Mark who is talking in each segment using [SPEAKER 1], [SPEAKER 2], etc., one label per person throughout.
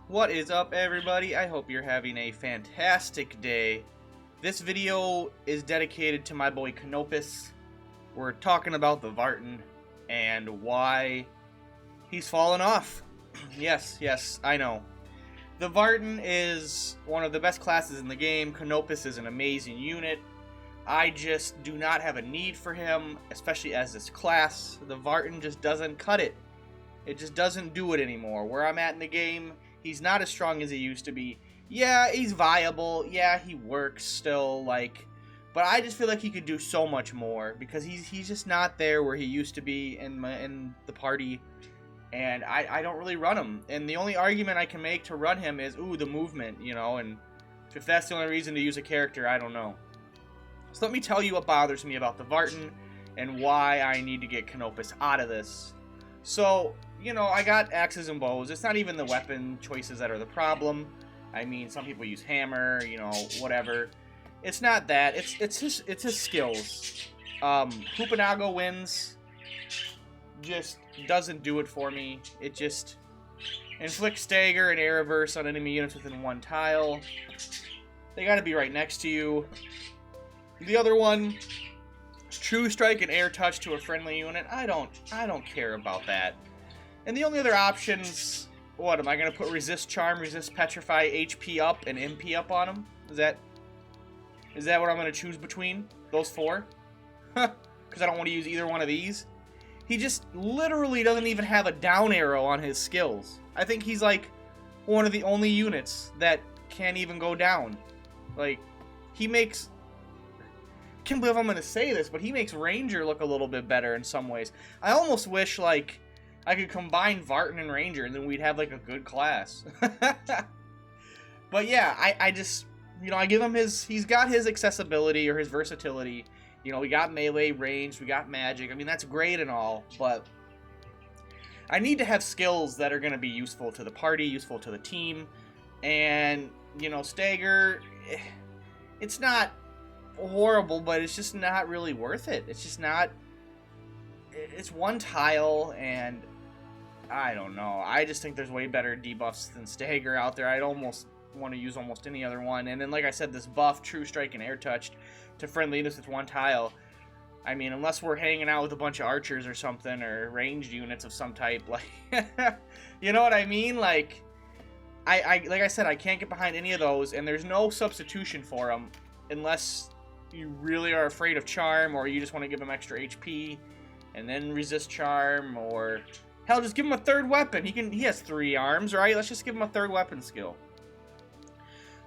[SPEAKER 1] What is up, everybody? I hope you're having a fantastic day. This video is dedicated to my boy Canopus. We're talking about the Vartan and why he's fallen off. Yes, I know. The Vartan is one of the best classes in the game. Canopus is an amazing unit. I just do not have a need for him, especially as this class. The Vartan just doesn't cut it. It just doesn't do it anymore. Where I'm at in the game, he's not as strong as he used to be. Yeah, he's viable. Yeah, he works still, but I just feel like he could do so much more because he's just not there where he used to be in the party, and I don't really run him. And the only argument I can make to run him is, the movement, and if that's the only reason to use a character, I don't know. So let me tell you what bothers me about the Vartan and why I need to get Canopus out of this. So, I got axes and bows. It's not even the weapon choices that are the problem. I mean, some people use hammer, whatever. It's not that. It's his skills. Hoopanago wins just doesn't do it for me. It just inflicts stagger and air reverse on enemy units within one tile. They got to be right next to you. The other one, true strike and air touch to a friendly unit. I don't care about that. And the only other options, what am I gonna put? Resist charm, resist petrify, HP up, and MP up on him? Is that what I'm gonna choose between those four? Because I don't want to use either one of these. He just literally doesn't even have a down arrow on his skills. I think he's like one of the only units that can't even go down. He makes. Can't believe I'm gonna say this, but he makes Ranger look a little bit better in some ways. I almost wish I could combine Vartan and Ranger, and then we'd have a good class. But yeah, I just I give him he's got his accessibility or his versatility. We got melee, range, we got magic. I mean, that's great and all, but I need to have skills that are gonna be useful to the party, useful to the team, and stagger. It's not horrible, but it's just not really worth it. It's just not. It's one tile, and I don't know. I just think there's way better debuffs than stagger out there. I'd almost want to use almost any other one. And then, like I said, this buff, true strike and air touched to friendly units with one tile. I mean, unless we're hanging out with a bunch of archers or something, or ranged units of some type, you know what I mean? Like I said, I can't get behind any of those, and there's no substitution for them unless you really are afraid of charm, or you just want to give him extra HP and then resist charm, or hell, just give him a third weapon. He has 3 arms, right? Let's just give him a third weapon skill.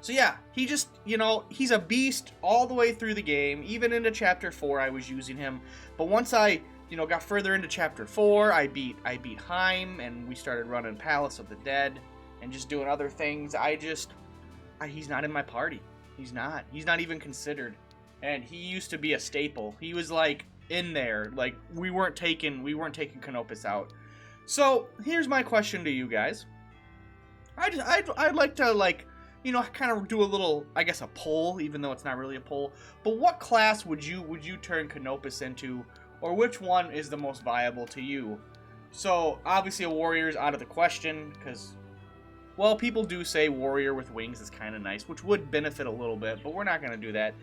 [SPEAKER 1] So yeah, he just, he's a beast all the way through the game. Even into chapter 4 I was using him, but once I got further into chapter 4, I beat Heim, and we started running Palace of the Dead and just doing other things. He's not in my party. He's not even considered. And he used to be a staple. He was in there. We weren't taking Canopus out. So here's my question to you guys. I'd like to kind of do a little, I guess, a poll, even though it's not really a poll. But what class would you turn Canopus into, or which one is the most viable to you? So obviously a warrior's out of the question, because, well, people do say warrior with wings is kind of nice, which would benefit a little bit, but we're not going to do that.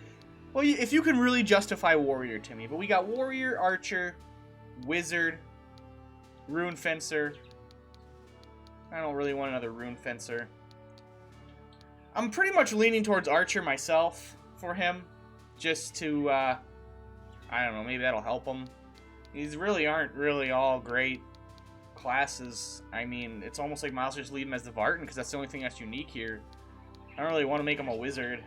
[SPEAKER 1] Well, if you can really justify warrior to me. But we got warrior, archer, wizard, rune fencer. I don't really want another rune fencer. I'm pretty much leaning towards archer myself for him. Just to, I don't know, maybe that'll help him. These really aren't really all great classes. I mean, it's almost like Miles just leave him as the Vartan, because that's the only thing that's unique here. I don't really want to make him a wizard.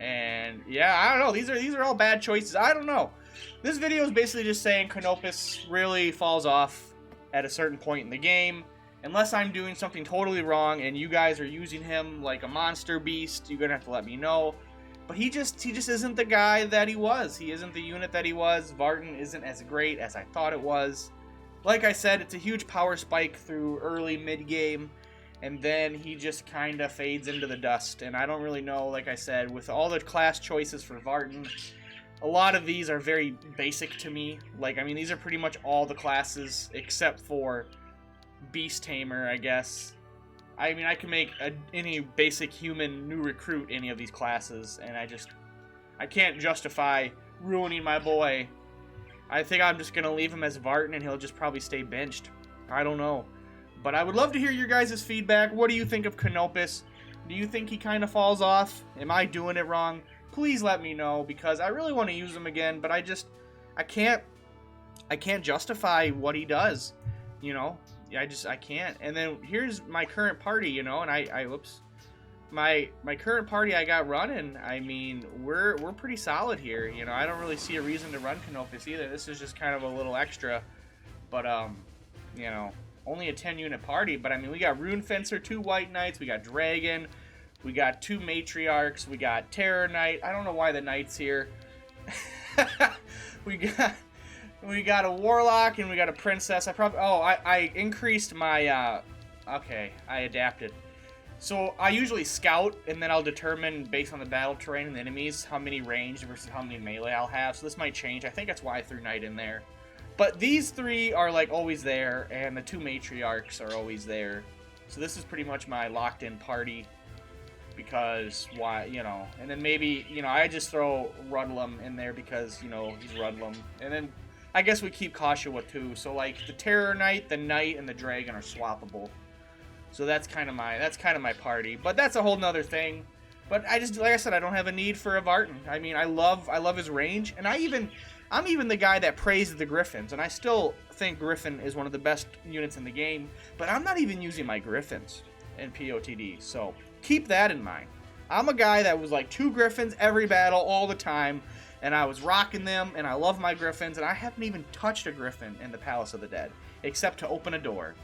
[SPEAKER 1] And yeah, I don't know. These are all bad choices. I don't know. This video is basically just saying Canopus really falls off at a certain point in the game. Unless I'm doing something totally wrong and you guys are using him like a monster beast, you're gonna have to let me know. But he just isn't the guy that he was. He isn't the unit that he was. Vartan isn't as great as I thought it was. Like I said, it's a huge power spike through early mid-game, and then he just kind of fades into the dust. And I don't really know, like I said, with all the class choices for Vartan, a lot of these are very basic to me. These are pretty much all the classes except for Beast Tamer, I guess. I mean, I can make any basic human new recruit any of these classes, and I can't justify ruining my boy. I think I'm just gonna leave him as Vartan, and he'll just probably stay benched. I don't know. But I would love to hear your guys' feedback. What do you think of Canopus? Do you think he kind of falls off? Am I doing it wrong? Please let me know, because I really want to use him again, but I can't justify what he does, you know? I can't. And then here's my current party, you know, and whoops. My current party I got running, I mean, we're pretty solid here, you know. I don't really see a reason to run Canopus either. This is just kind of a little extra, but you know, only a 10-unit party, but I mean, we got Rune Fencer, 2 White Knights, we got Dragon, we got 2 Matriarchs, we got Terror Knight. I don't know why the Knight's here. We got a Warlock and we got a Princess. I increased my okay, I adapted. So I usually scout, and then I'll determine based on the battle terrain and the enemies how many range versus how many melee I'll have. So this might change. I think that's why I threw Knight in there. But these 3 are like always there, and the 2 Matriarchs are always there. So this is pretty much my locked-in party. Because why, you know? And then maybe, you know, I just throw Rudlum in there because, you know, he's Rudlum. And then I guess we keep Kashawa too. So like the Terror Knight, the Knight, and the Dragon are swappable. So that's kind of my party. But that's a whole nother thing. But like I said, I don't have a need for a Vartan. I mean, I love his range, and I'm even the guy that praised the Griffins, and I still think Griffin is one of the best units in the game. But I'm not even using my Griffins in POTD. So keep that in mind. I'm a guy that was like 2 Griffins every battle all the time, and I was rocking them, and I love my Griffins, and I haven't even touched a Griffin in the Palace of the Dead, except to open a door.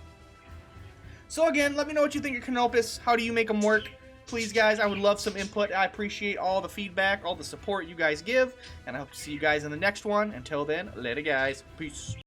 [SPEAKER 1] So again, let me know what you think of Canopus. How do you make them work? Please, guys, I would love some input. I appreciate all the feedback, all the support you guys give, and I hope to see you guys in the next one. Until then, later, guys. Peace.